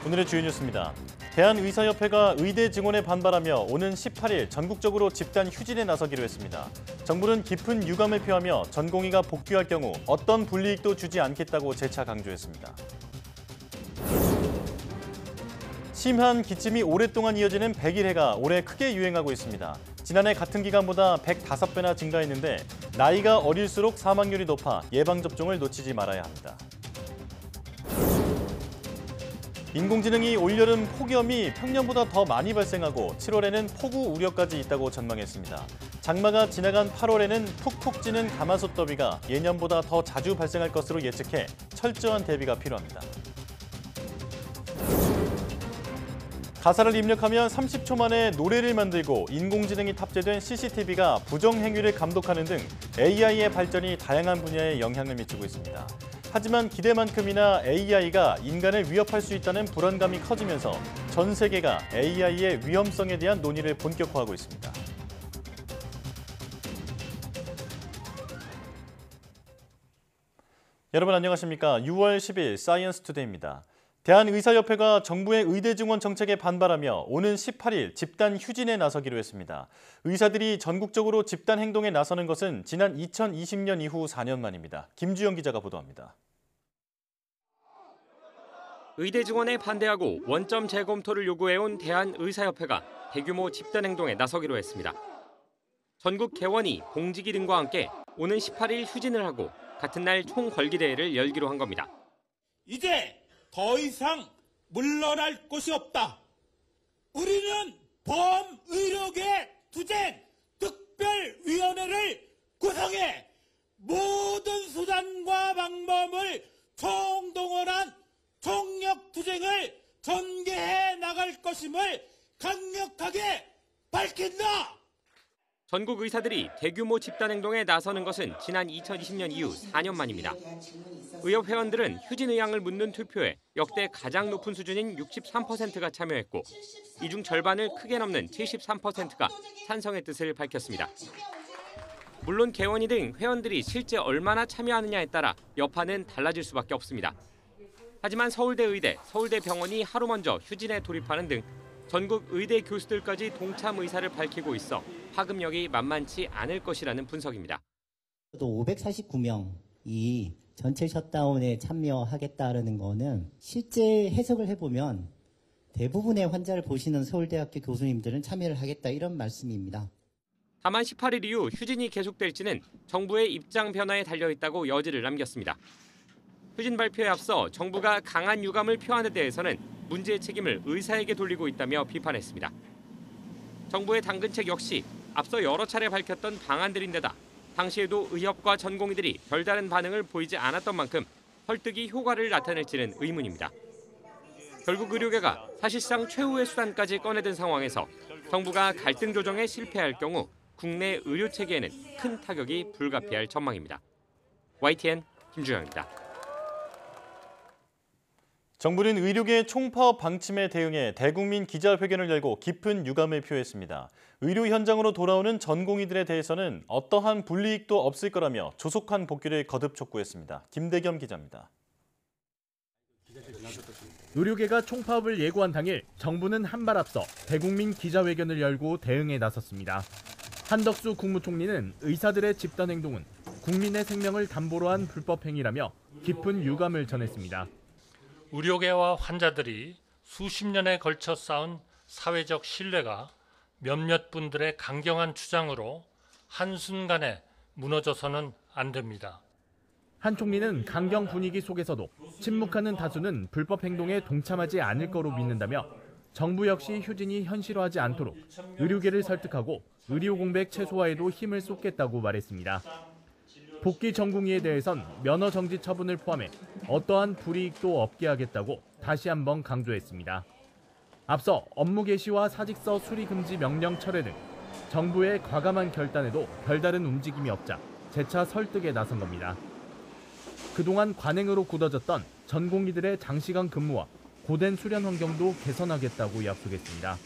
오늘의 주요 뉴스입니다. 대한의사협회가 의대 증원에 반발하며 오는 18일 전국적으로 집단 휴진에 나서기로 했습니다. 정부는 깊은 유감을 표하며 전공의가 복귀할 경우 어떤 불이익도 주지 않겠다고 재차 강조했습니다. 심한 기침이 오랫동안 이어지는 백일해가 올해 크게 유행하고 있습니다. 지난해 같은 기간보다 105배나 증가했는데 나이가 어릴수록 사망률이 높아 예방접종을 놓치지 말아야 합니다. 인공지능이 올여름 폭염이 평년보다 더 많이 발생하고 7월에는 폭우 우려까지 있다고 전망했습니다. 장마가 지나간 8월에는 푹푹 찌는 가마솥 더위가 예년보다 더 자주 발생할 것으로 예측해 철저한 대비가 필요합니다. 가사를 입력하면 30초 만에 노래를 만들고 인공지능이 탑재된 CCTV가 부정행위를 감독하는 등 AI의 발전이 다양한 분야에 영향을 미치고 있습니다. 하지만 기대만큼이나 AI가 인간을 위협할 수 있다는 불안감이 커지면서 전 세계가 AI의 위험성에 대한 논의를 본격화하고 있습니다. 여러분 안녕하십니까? 6월 10일 사이언스 투데이입니다. 대한의사협회가 정부의 의대 증원 정책에 반발하며 오는 18일 집단 휴진에 나서기로 했습니다. 의사들이 전국적으로 집단 행동에 나서는 것은 지난 2020년 이후 4년 만입니다. 김주영 기자가 보도합니다. 의대 증원에 반대하고 원점 재검토를 요구해온 대한의사협회가 대규모 집단 행동에 나서기로 했습니다. 전국 개원이 봉지기 등과 함께 오는 18일 휴진을 하고 같은 날 총걸기대회를 열기로 한 겁니다. 이제 더 이상 물러날 곳이 없다. 우리는 범의료계 투쟁 특별위원회를 구성해 모든 수단과 방법을 총동원한 총력 투쟁을 전개해 나갈 것임을 강력하게 밝힌다. 전국 의사들이 대규모 집단 행동에 나서는 것은 지난 2020년 이후 4년 만입니다. 의협 회원들은 휴진 의향을 묻는 투표에 역대 가장 높은 수준인 63%가 참여했고 이 중 절반을 크게 넘는 73%가 찬성의 뜻을 밝혔습니다. 물론 개원이 등 회원들이 실제 얼마나 참여하느냐에 따라 여파는 달라질 수밖에 없습니다. 하지만 서울대 의대, 서울대병원이 하루 먼저 휴진에 돌입하는 등 전국 의대 교수들까지 동참 의사를 밝히고 파급력이 만만치 않을 것이라는 분석입니다. 549명이 전체 셧다운에 참여하겠다는 거는 실제 해석을 해보면 대부분의 환자를 보시는 서울대학교 교수님들은 참여를 하겠다 이런 말씀입니다. 다만 18일 이후 휴진이 계속될지는 정부의 입장 변화에 달려있다고 여지를 남겼습니다. 휴진 발표에 앞서 정부가 강한 유감을 표한 데 대해서는 문제의 책임을 의사에게 돌리고 있다며 비판했습니다. 정부의 당근책 역시 앞서 여러 차례 밝혔던 방안들인데다 당시에도 의협과 전공의들이 별다른 반응을 보이지 않았던 만큼 설득이 효과를 나타낼지는 의문입니다. 결국 의료계가 사실상 최후의 수단까지 꺼내든 상황에서 정부가 갈등 조정에 실패할 경우 국내 의료 체계에는 큰 타격이 불가피할 전망입니다. YTN 김주영입니다. 정부는 의료계 총파업 방침에 대응해 대국민 기자회견을 열고 깊은 유감을 표했습니다. 의료 현장으로 돌아오는 전공의들에 대해서는 어떠한 불이익도 없을 거라며 조속한 복귀를 거듭 촉구했습니다. 김대겸 기자입니다. 의료계가 총파업을 예고한 당일 정부는 한 발 앞서 대국민 기자회견을 열고 대응에 나섰습니다. 한덕수 국무총리는 의사들의 집단 행동은 국민의 생명을 담보로 한 불법 행위라며 깊은 유감을 전했습니다. 의료계와 환자들이 수십 년에 걸쳐 쌓은 사회적 신뢰가 몇몇 분들의 강경한 주장으로 한순간에 무너져서는 안 됩니다. 한 총리는 강경 분위기 속에서도 침묵하는 다수는 불법 행동에 동참하지 않을 거로 믿는다며 정부 역시 휴진이 현실화하지 않도록 의료계를 설득하고 의료 공백 최소화에도 힘을 쏟겠다고 말했습니다. 복귀 전공의에 대해선 면허 정지 처분을 포함해 어떠한 불이익도 없게 하겠다고 다시 한번 강조했습니다. 앞서 업무 개시와 사직서 수리 금지 명령 철회 등 정부의 과감한 결단에도 별다른 움직임이 없자 재차 설득에 나선 겁니다. 그동안 관행으로 굳어졌던 전공의들의 장시간 근무와 고된 수련 환경도 개선하겠다고 약속했습니다.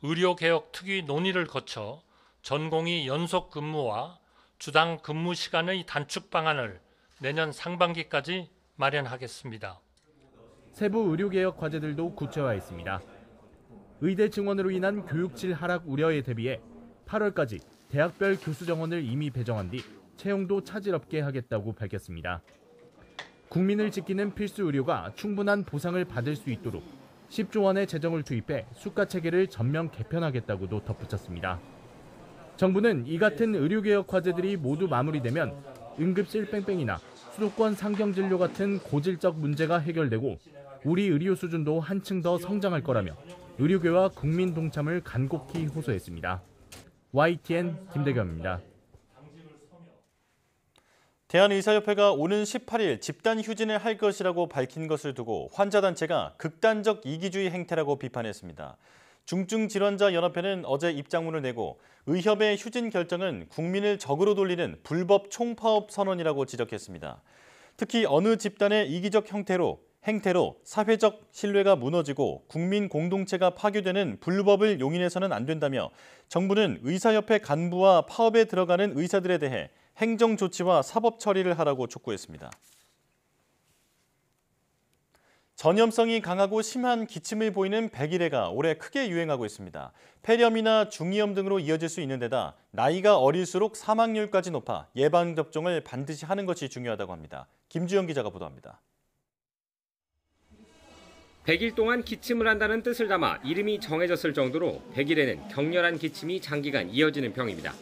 의료개혁 특위 논의를 거쳐 전공의 연속 근무와 주당 근무 시간의 단축 방안을 내년 상반기까지 마련하겠습니다. 세부 의료개혁 과제들도 구체화했습니다. 의대 증원으로 인한 교육질 하락 우려에 대비해 8월까지 대학별 교수 정원을 이미 배정한 뒤 채용도 차질 없게 하겠다고 밝혔습니다. 국민을 지키는 필수 의료가 충분한 보상을 받을 수 있도록 10조 원의 재정을 투입해 수가 체계를 전면 개편하겠다고도 덧붙였습니다. 정부는 이 같은 의료개혁 과제들이 모두 마무리되면 응급실 뺑뺑이나 수도권 상경진료 같은 고질적 문제가 해결되고 우리 의료 수준도 한층 더 성장할 거라며 의료계와 국민 동참을 간곡히 호소했습니다. YTN 김대겸입니다. 대한의사협회가 오는 18일 집단 휴진을 할 것이라고 밝힌 것을 두고 환자단체가 극단적 이기주의 행태라고 비판했습니다. 중증질환자연합회는 어제 입장문을 내고 의협의 휴진 결정은 국민을 적으로 돌리는 불법 총파업 선언이라고 지적했습니다. 특히 어느 집단의 이기적 행태로 사회적 신뢰가 무너지고 국민 공동체가 파괴되는 불법을 용인해서는 안 된다며 정부는 의사협회 간부와 파업에 들어가는 의사들에 대해 행정 조치와 사법 처리를 하라고 촉구했습니다. 전염성이 강하고 심한 기침을 보이는 백일해가 올해 크게 유행하고 있습니다. 폐렴이나 중이염 등으로 이어질 수 있는 데다 나이가 어릴수록 사망률까지 높아 예방접종을 반드시 하는 것이 중요하다고 합니다. 김주영 기자가 보도합니다. 100일 동안 기침을 한다는 뜻을 담아 이름이 정해졌을 정도로 백일해는 격렬한 기침이 장기간 이어지는 병입니다.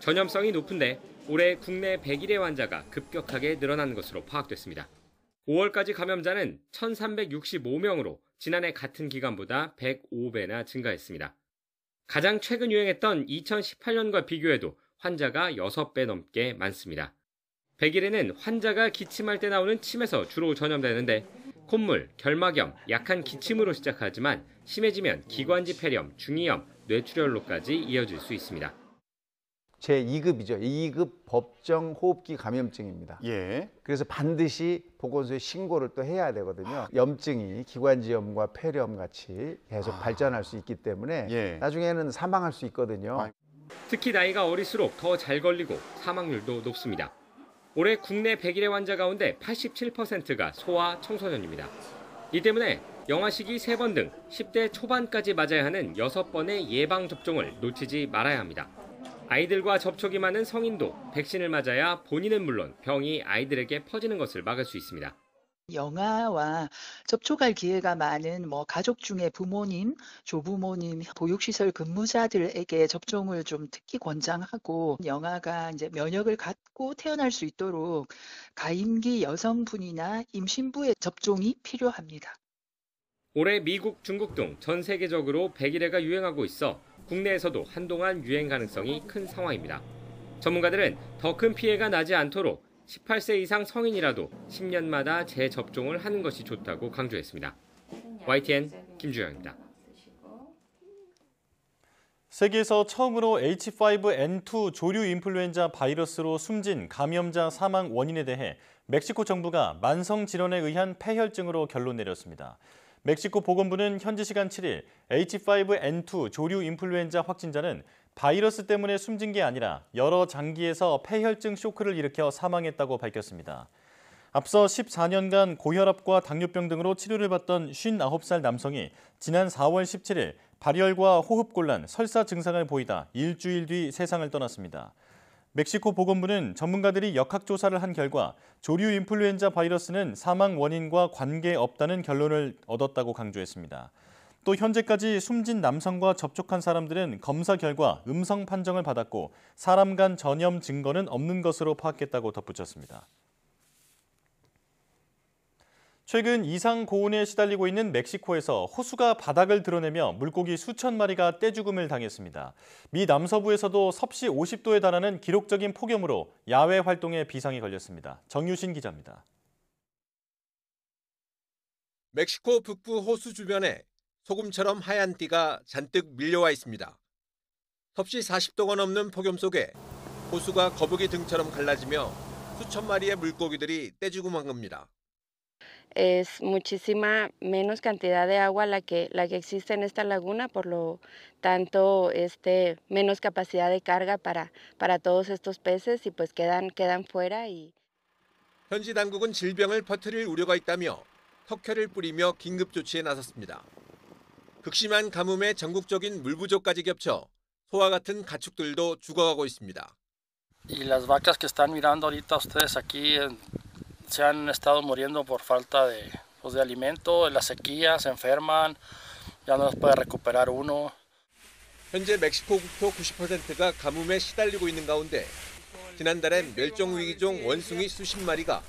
전염성이 높은데 올해 국내 백일해 환자가 급격하게 늘어난 것으로 파악됐습니다. 5월까지 감염자는 1,365명으로 지난해 같은 기간보다 105배나 증가했습니다. 가장 최근 유행했던 2018년과 비교해도 환자가 6배 넘게 많습니다. 백일해는 환자가 기침할 때 나오는 침에서 주로 전염되는데 콧물, 결막염, 약한 기침으로 시작하지만 심해지면 기관지 폐렴, 중이염, 뇌출혈로까지 이어질 수 있습니다. 제2급이죠. 2급 법정 호흡기 감염증입니다. 예. 그래서 반드시 보건소에 신고를 또 해야 되거든요. 염증이 기관지염과 폐렴 같이 계속 발전할 수 있기 때문에 예. 나중에는 사망할 수 있거든요. 특히 나이가 어릴수록 더 잘 걸리고 사망률도 높습니다. 올해 국내 백일해 환자 가운데 87%가 소아 청소년입니다. 이 때문에 영아시기 3번 등 10대 초반까지 맞아야 하는 6번의 예방접종을 놓치지 말아야 합니다. 아이들과 접촉이 많은 성인도 백신을 맞아야 본인은 물론 병이 아이들에게 퍼지는 것을 막을 수 있습니다. 영아와 접촉할 기회가 많은 가족 중에 부모님, 조부모님, 보육시설 근무자들에게 접종을 좀 특히 권장하고 영아가 이제 면역을 갖고 태어날 수 있도록 가임기 여성분이나 임신부의 접종이 필요합니다. 올해 미국, 중국 등 전 세계적으로 백일해가 유행하고 있어 국내에서도 한동안 유행 가능성이 큰 상황입니다. 전문가들은 더 큰 피해가 나지 않도록 18세 이상 성인이라도 10년마다 재접종을 하는 것이 좋다고 강조했습니다. YTN 김주영입니다. 세계에서 처음으로 H5N2 조류 인플루엔자 바이러스로 숨진 감염자 사망 원인에 대해 멕시코 정부가 만성 질환에 의한 폐혈증으로 결론 내렸습니다. 멕시코 보건부는 현지 시간 7일 H5N2 조류 인플루엔자 확진자는 바이러스 때문에 숨진 게 아니라 여러 장기에서 폐혈증 쇼크를 일으켜 사망했다고 밝혔습니다. 앞서 14년간 고혈압과 당뇨병 등으로 치료를 받던 59살 남성이 지난 4월 17일 발열과 호흡곤란, 설사 증상을 보이다 일주일 뒤 세상을 떠났습니다. 멕시코 보건부는 전문가들이 역학조사를 한 결과 조류 인플루엔자 바이러스는 사망 원인과 관계없다는 결론을 얻었다고 강조했습니다. 또 현재까지 숨진 남성과 접촉한 사람들은 검사 결과 음성 판정을 받았고 사람 간 전염 증거는 없는 것으로 파악했다고 덧붙였습니다. 최근 이상 고온에 시달리고 있는 멕시코에서 호수가 바닥을 드러내며 물고기 수천 마리가 떼죽음을 당했습니다. 미 남서부에서도 섭씨 50도에 달하는 기록적인 폭염으로 야외 활동에 비상이 걸렸습니다. 정유신 기자입니다. 멕시코 북부 호수 주변에 소금처럼 하얀 띠가 잔뜩 밀려와 있습니다. 섭씨 40도가 넘는 폭염 속에 호수가 거북이 등처럼 갈라지며 수천 마리의 물고기들이 떼죽음한 겁니다. Es muchísima menos cantidad de agua la que existe en esta laguna, por lo tanto, menos capacidad de carga para todos estos peces y pues quedan fuera. 현지 당국은 질병을 퍼뜨릴 우려가 있다며 턱회를 뿌리며 긴급 조치에 나섰습니다. 극심한 가뭄에 전국적인 물 부족까지 겹쳐 소와 같은 가축들도 죽어가고 있습니다. Y las vacas que están mirando ahorita ustedes aquí se han estado muriendo por falta de alimento, la sequía, se enferman, ya no los puede recuperar uno. 현재 멕시코 국토 90%가 가뭄에 시달리고 있는 가운데 지난달엔 멸종위기종 원숭이 수십 마리가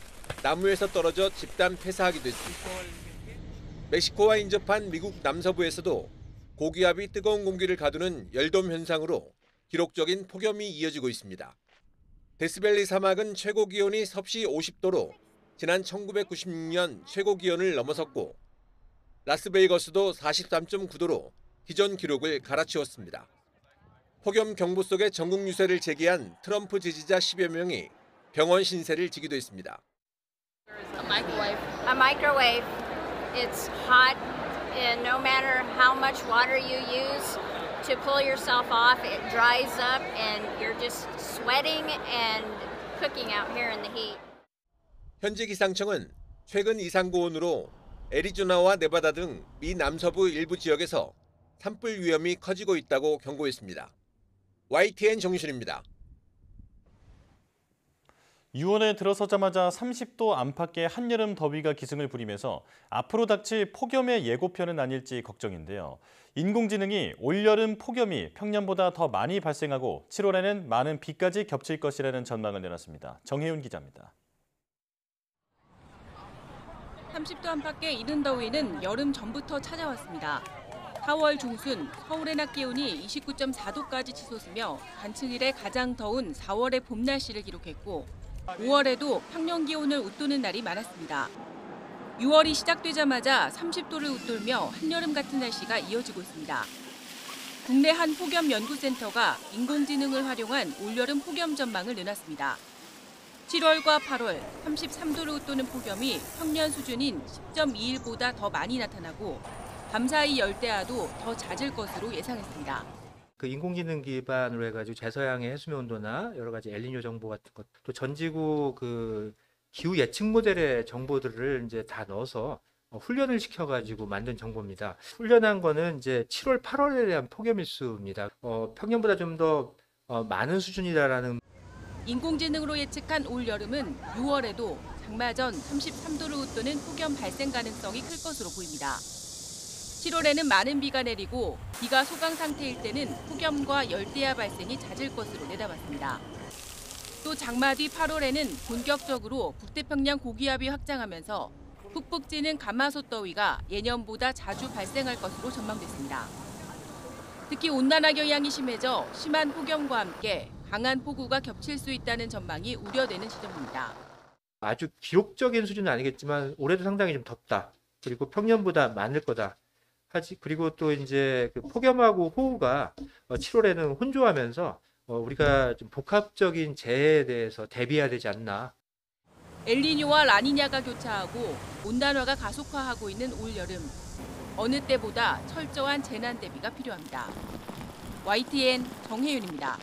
나무에서 떨어져 집단 폐사하기도 했습니다. 멕시코와 인접한 미국 남서부에서도 고기압이 뜨거운 공기를 가두는 열돔 현상으로 기록적인 폭염이 이어지고 있습니다. 데스밸리 사막은 최고 기온이 섭씨 50도로 지난 1996년 최고 기온을 넘어섰고 라스베이거스도 43.9도로 기존 기록을 갈아치웠습니다. 폭염 경보 속에 전국 유세를 제기한 트럼프 지지자 10여 명이 병원 신세를 지기도 했습니다. A microwave. It's hot, and no matter how much water you use to pull yourself off, it dries up, and you're just sweating and cooking out here in the heat. 현지 기상청은 최근 이상 고온으로 애리조나와 네바다 등 미 남서부 일부 지역에서 산불 위험이 커지고 있다고 경고했습니다. YTN 정유실입니다. 6월에 들어서자마자 30도 안팎의 한여름 더위가 기승을 부리면서 앞으로 닥칠 폭염의 예고편은 아닐지 걱정인데요. 인공지능이 올여름 폭염이 평년보다 더 많이 발생하고 7월에는 많은 비까지 겹칠 것이라는 전망을 내놨습니다. 정혜윤 기자입니다. 30도 안팎의 이른 더위는 여름 전부터 찾아왔습니다. 4월 중순 서울의 낮 기온이 29.4도까지 치솟으며 단층 이래 가장 더운 4월의 봄 날씨를 기록했고 5월에도 평년 기온을 웃도는 날이 많았습니다. 6월이 시작되자마자 30도를 웃돌며 한여름 같은 날씨가 이어지고 있습니다. 국내 한 폭염 연구센터가 인공지능을 활용한 올여름 폭염 전망을 내놨습니다. 7월과 8월 33도를 웃도는 폭염이 평년 수준인 10.2일보다 더 많이 나타나고 밤사이 열대야도 더 잦을 것으로 예상했습니다. 그 인공지능 기반으로 해가지고 제서양의 해수면 온도나 여러 가지 엘니뇨 정보 같은 것, 또 전지구 그 기후 예측 모델의 정보들을 이제 다 넣어서 훈련을 시켜가지고 만든 정보입니다. 훈련한 거는 이제 7월, 8월에 대한 폭염 일수입니다. 평년보다 좀 더 많은 수준이다라는. 인공지능으로 예측한 올 여름은 6월에도 장마 전 33도를 웃도는 폭염 발생 가능성이 클 것으로 보입니다. 7월에는 많은 비가 내리고 비가 소강 상태일 때는 폭염과 열대야 발생이 잦을 것으로 내다봤습니다. 또 장마 뒤 8월에는 본격적으로 북태평양 고기압이 확장하면서 푹푹 찌는 가마솥 더위가 예년보다 자주 발생할 것으로 전망됐습니다. 특히 온난화 경향이 심해져 심한 폭염과 함께 강한 폭우가 겹칠 수 있다는 전망이 우려되는 지점입니다. 아주 기록적인 수준은 아니겠지만 올해도 상당히 좀 덥다. 그리고 평년보다 많을 거다. 그리고 또 이제 그 폭염하고 호우가 7월에는 혼조하면서 우리가 좀 복합적인 재해에 대해서 대비해야 되지 않나. 엘니뇨와 라니냐가 교차하고 온난화가 가속화하고 있는 올여름. 어느 때보다 철저한 재난 대비가 필요합니다. YTN 정혜윤입니다.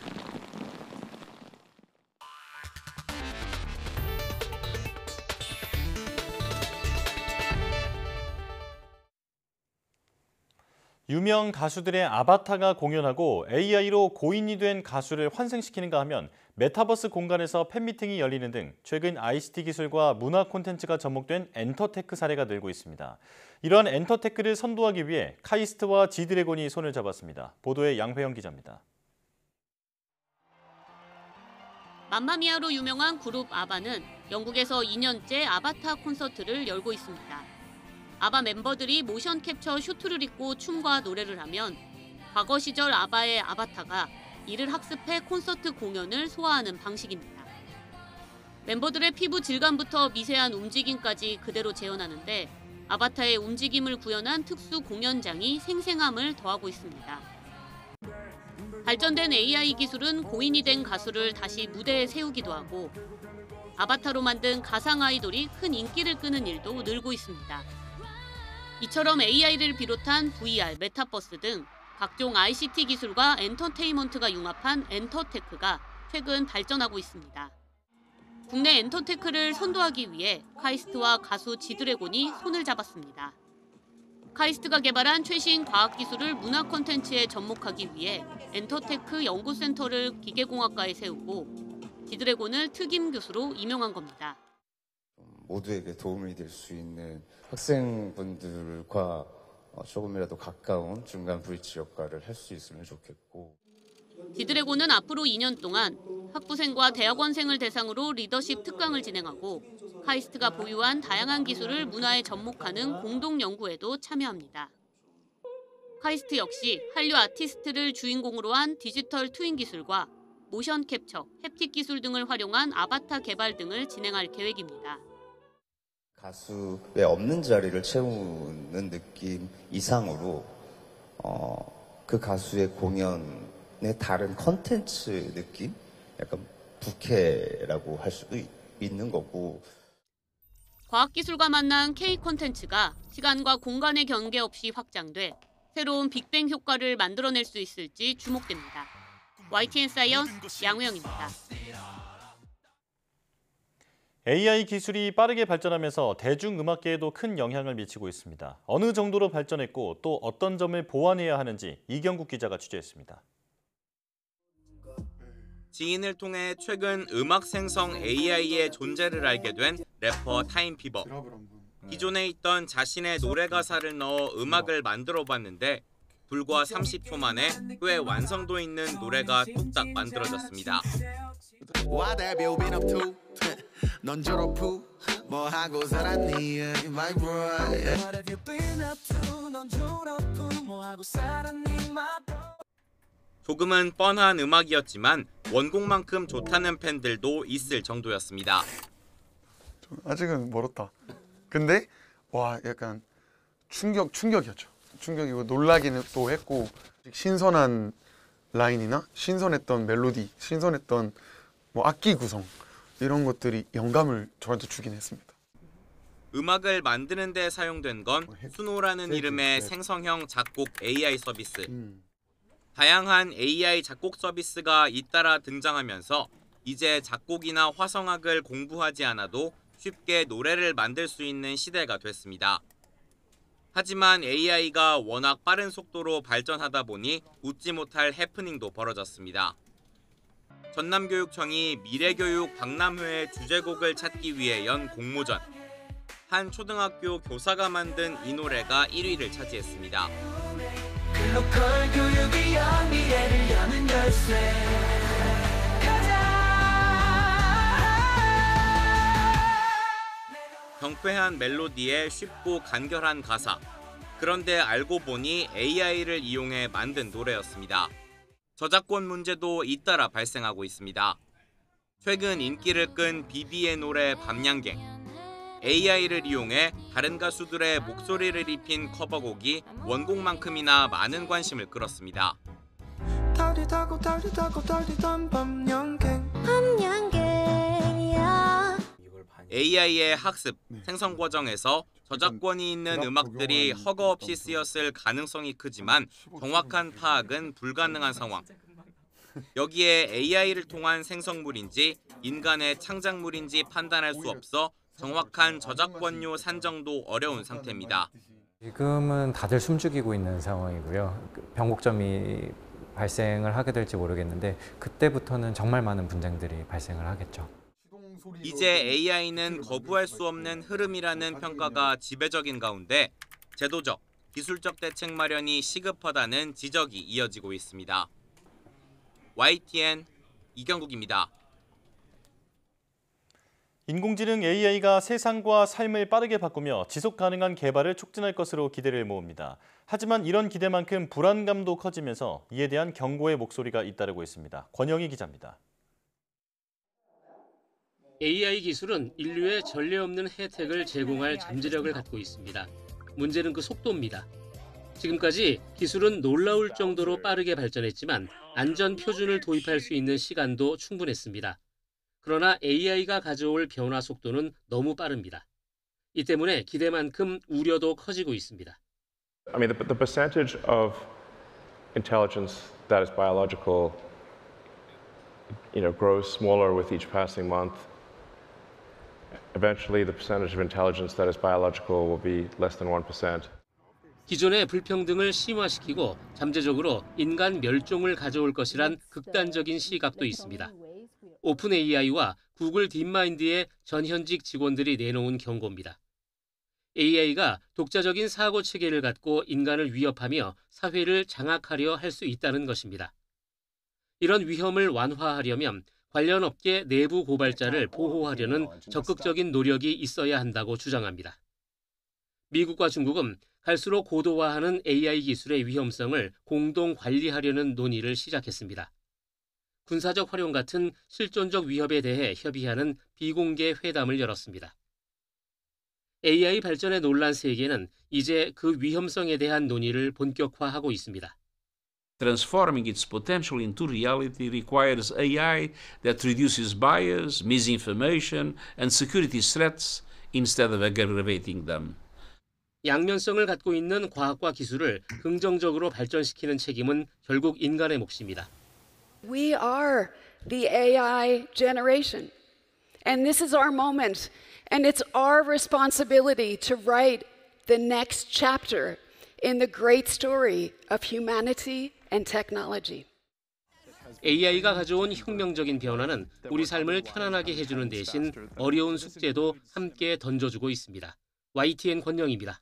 유명 가수들의 아바타가 공연하고 AI로 고인이 된 가수를 환생시키는가 하면 메타버스 공간에서 팬미팅이 열리는 등 최근 ICT 기술과 문화 콘텐츠가 접목된 엔터테크 사례가 늘고 있습니다. 이러한 엔터테크를 선도하기 위해 카이스트와 지드래곤이 손을 잡았습니다. 보도에 양회영 기자입니다. 맘마미아로 유명한 그룹 아바는 영국에서 2년째 아바타 콘서트를 열고 있습니다. 아바 멤버들이 모션 캡처 슈트를 입고 춤과 노래를 하면 과거 시절 아바의 아바타가 이를 학습해 콘서트 공연을 소화하는 방식입니다. 멤버들의 피부 질감부터 미세한 움직임까지 그대로 재현하는데 아바타의 움직임을 구현한 특수 공연장이 생생함을 더하고 있습니다. 발전된 AI 기술은 고인이 된 가수를 다시 무대에 세우기도 하고 아바타로 만든 가상 아이돌이 큰 인기를 끄는 일도 늘고 있습니다. 이처럼 AI를 비롯한 VR, 메타버스 등 각종 ICT 기술과 엔터테인먼트가 융합한 엔터테크가 최근 발전하고 있습니다. 국내 엔터테크를 선도하기 위해 카이스트와 가수 지드래곤이 손을 잡았습니다. 카이스트가 개발한 최신 과학기술을 문화 콘텐츠에 접목하기 위해 엔터테크 연구센터를 기계공학과에 세우고 지드래곤을 특임 교수로 임용한 겁니다. 모두에게 도움이 될 수 있는 학생분들과 조금이라도 가까운 중간 브릿지 역할을 할 수 있으면 좋겠고. 지드래곤은 앞으로 2년 동안 학부생과 대학원생을 대상으로 리더십 특강을 진행하고 카이스트가 보유한 다양한 기술을 문화에 접목하는 공동 연구에도 참여합니다. 카이스트 역시 한류 아티스트를 주인공으로 한 디지털 트윈 기술과 모션 캡처, 햅틱 기술 등을 활용한 아바타 개발 등을 진행할 계획입니다. 가수의 없는 자리를 채우는 느낌 이상으로 그 가수의 공연의 다른 컨텐츠 느낌? 약간 부캐라고 할 수도 있는 거고. 과학기술과 만난 K 콘텐츠가 시간과 공간의 경계 없이 확장돼 새로운 빅뱅 효과를 만들어낼 수 있을지 주목됩니다. YTN 사이언스 양우영입니다. AI 기술이 빠르게 발전하면서 대중음악계에도 큰 영향을 미치고 있습니다. 어느 정도로 발전했고 또 어떤 점을 보완해야 하는지 이경국 기자가 취재했습니다. 지인을 통해 최근 음악 생성 AI의 존재를 알게 된 래퍼 타임피버. 기존에 있던 자신의 노래 가사를 넣어 음악을 만들어봤는데 불과 30초 만에 꽤 완성도 있는 노래가 뚝딱 만들어졌습니다. 넌 졸업 후 뭐 하고 살았니? My bro. 조금은 뻔한 음악이었지만 원곡만큼 좋다는 팬들도 있을 정도였습니다. 아직은 멀었다. 근데 와 약간 충격이었죠. 충격이고 놀라기는 또 했고 신선한 라인이나 신선했던 멜로디, 신선했던 뭐 악기 구성 이런 것들이 영감을 저한테 주긴 했습니다. 음악을 만드는 데 사용된 건 수노라는 이름의 생성형 작곡 AI 서비스. 다양한 AI 작곡 서비스가 잇따라 등장하면서 이제 작곡이나 화성학을 공부하지 않아도 쉽게 노래를 만들 수 있는 시대가 됐습니다. 하지만 AI가 워낙 빠른 속도로 발전하다 보니 웃지 못할 해프닝도 벌어졌습니다. 전남교육청이 미래교육 박람회의 주제곡을 찾기 위해 연 공모전. 한 초등학교 교사가 만든 이 노래가 1위를 차지했습니다. 글로컬 교육을 위한 미래를 여는 열쇠. 경쾌한 멜로디에 쉽고 간결한 가사. 그런데 알고 보니 AI를 이용해 만든 노래였습니다. 저작권 문제도 잇따라 발생하고 있습니다. 최근 인기를 끈 비비의 노래 밤양갱. AI를 이용해 다른 가수들의 목소리를 입힌 커버곡이 원곡만큼이나 많은 관심을 끌었습니다. AI의 학습, 생성 과정에서 저작권이 있는 음악들이 허가 없이 쓰였을 가능성이 크지만 정확한 파악은 불가능한 상황. 여기에 AI를 통한 생성물인지 인간의 창작물인지 판단할 수 없어 정확한 저작권료 산정도 어려운 상태입니다. 지금은 다들 숨죽이고 있는 상황이고요. 변곡점이 발생을 하게 될지 모르겠는데 그때부터는 정말 많은 분쟁들이 발생을 하겠죠. 이제 AI는 거부할 수 없는 흐름이라는 평가가 지배적인 가운데 제도적, 기술적 대책 마련이 시급하다는 지적이 이어지고 있습니다. YTN 이경국입니다. 인공지능 AI가 세상과 삶을 빠르게 바꾸며 지속 가능한 개발을 촉진할 것으로 기대를 모읍니다. 하지만 이런 기대만큼 불안감도 커지면서 이에 대한 경고의 목소리가 잇따르고 있습니다. 권영희 기자입니다. AI 기술은 인류에 전례 없는 혜택을 제공할 잠재력을 갖고 있습니다. 문제는 그 속도입니다. 지금까지 기술은 놀라울 정도로 빠르게 발전했지만 안전 표준을 도입할 수 있는 시간도 충분했습니다. 그러나 AI가 가져올 변화 속도는 너무 빠릅니다. 이 때문에 기대만큼 우려도 커지고 있습니다. I mean, the percentage of intelligence that is biological, grows smaller with each passing month. Eventually, the percentage of intelligence that is biological will be less than 1%. 기존의 불평등을 심화시키고 잠재적으로 인간 멸종을 가져올 것이란 극단적인 시각도 있습니다. 오픈 AI와 구글 딥마인드의 전현직 직원들이 내놓은 경고입니다. AI가 독자적인 사고 체계를 갖고 인간을 위협하며 사회를 장악하려 할 수 있다는 것입니다. 이런 위험을 완화하려면 관련 업계 내부 고발자를 보호하려는 적극적인 노력이 있어야 한다고 주장합니다. 미국과 중국은 갈수록 고도화하는 AI 기술의 위험성을 공동 관리하려는 논의를 시작했습니다. 군사적 활용 같은 실존적 위협에 대해 협의하는 비공개 회담을 열었습니다. AI 발전의 논란 세계는 이제 그 위험성에 대한 논의를 본격화하고 있습니다. Transforming its potential into reality requires AI that reduces bias, misinformation, and security threats instead of aggravating them. 양면성을 갖고 있는 과학과 기술을 긍정적으로 발전시키는 책임은 결국 인간의 몫입니다. We are the AI generation, and this is our moment, and it's our responsibility to write the next chapter in the great story of humanity and technology. AI가 가져온 혁명적인 변화는 우리 삶을 편안하게 해주는 대신 어려운 숙제도 함께 던져주고 있습니다. YTN 권영입니다.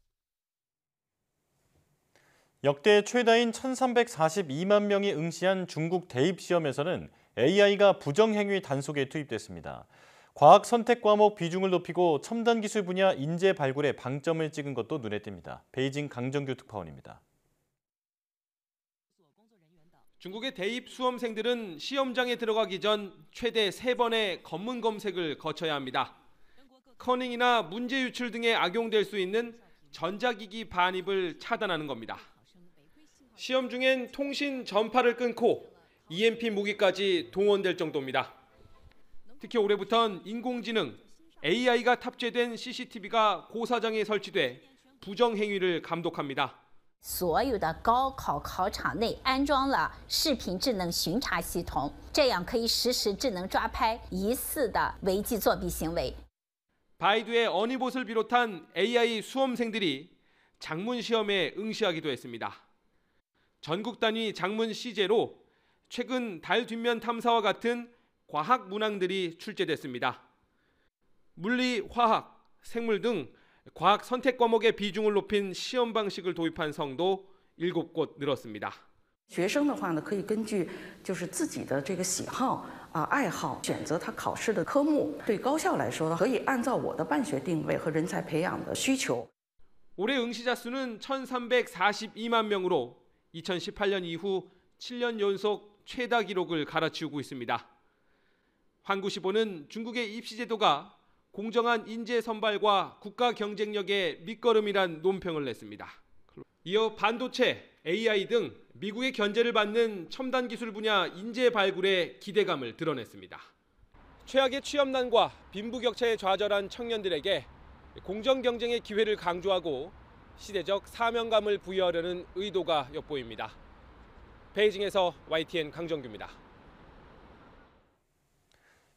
역대 최다인 1,342만 명이 응시한 중국 대입시험에서는 AI가 부정행위 단속에 투입됐습니다. 과학 선택 과목 비중을 높이고 첨단 기술 분야 인재 발굴에 방점을 찍은 것도 눈에 띕니다. 베이징 강정규 특파원입니다. 중국의 대입 수험생들은 시험장에 들어가기 전 최대 3번의 검문 검색을 거쳐야 합니다. 커닝이나 문제 유출 등에 악용될 수 있는 전자기기 반입을 차단하는 겁니다. 시험 중엔 통신 전파를 끊고 EMP 무기까지 동원될 정도입니다. 특히 올해부턴 인공지능, AI가 탑재된 CCTV가 고사장에 설치돼 부정행위를 감독합니다. 所有的高考考场内安装了视频智能巡查系统，这样可以实时智能抓拍疑似的违纪作弊行为。 바이두의 어니봇을 비롯한 AI 수험생들이 장문 시험에 응시하기도 했습니다. 전국 단위 장문 시제로 최근 달 뒷면 탐사와 같은 과학 문항들이 출제됐습니다. 물리, 화학, 생물 등 과학 선택 과목의 비중을 높인 시험 방식을 도입한 성도 7곳 늘었습니다. 学生的话呢，可以根据就是自己的这个喜好爱好选择他考试的科目。对高校来说呢，可以按照我的办学定位和人才培养的需求。 올해 응시자 수는 1,342만 명으로 2018년 이후 7년 연속 최다 기록을 갈아치우고 있습니다. 환구시보는 중국의 입시 제도가 공정한 인재 선발과 국가 경쟁력의 밑거름이란 논평을 냈습니다. 이어 반도체, AI 등 미국의 견제를 받는 첨단 기술 분야 인재 발굴에 기대감을 드러냈습니다. 최악의 취업난과 빈부격차에 좌절한 청년들에게 공정 경쟁의 기회를 강조하고 시대적 사명감을 부여하려는 의도가 엿보입니다. 베이징에서 YTN 강정규입니다.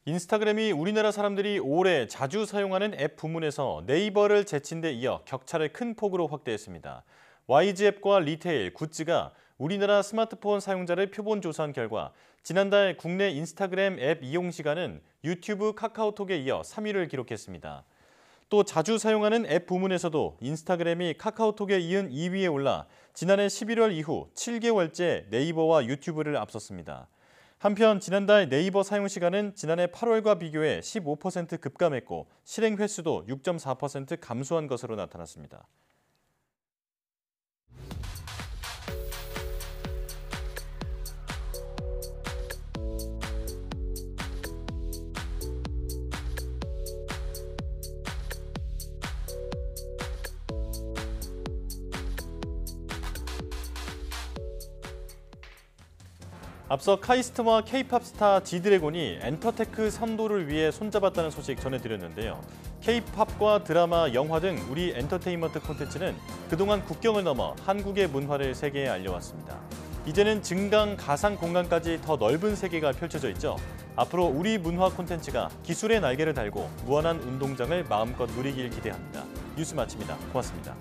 인스타그램이 우리나라 사람들이 올해 자주 사용하는 앱 부문에서 네이버를 제친 데 이어 격차를 큰 폭으로 확대했습니다. YG앱과 리테일, 굿즈가 우리나라 스마트폰 사용자를 표본 조사한 결과 지난달 국내 인스타그램 앱 이용 시간은 유튜브, 카카오톡에 이어 3위를 기록했습니다. 또 자주 사용하는 앱 부문에서도 인스타그램이 카카오톡에 이은 2위에 올라 지난해 11월 이후 7개월째 네이버와 유튜브를 앞섰습니다. 한편 지난달 네이버 사용 시간은 지난해 8월과 비교해 15% 급감했고 실행 횟수도 6.4% 감소한 것으로 나타났습니다. 앞서 카이스트와 K-팝 스타 지드래곤이 엔터테크 선도를 위해 손잡았다는 소식 전해드렸는데요. K-팝과 드라마, 영화 등 우리 엔터테인먼트 콘텐츠는 그동안 국경을 넘어 한국의 문화를 세계에 알려왔습니다. 이제는 증강, 가상 공간까지 더 넓은 세계가 펼쳐져 있죠. 앞으로 우리 문화 콘텐츠가 기술의 날개를 달고 무한한 운동장을 마음껏 누리길 기대합니다. 뉴스 마칩니다. 고맙습니다.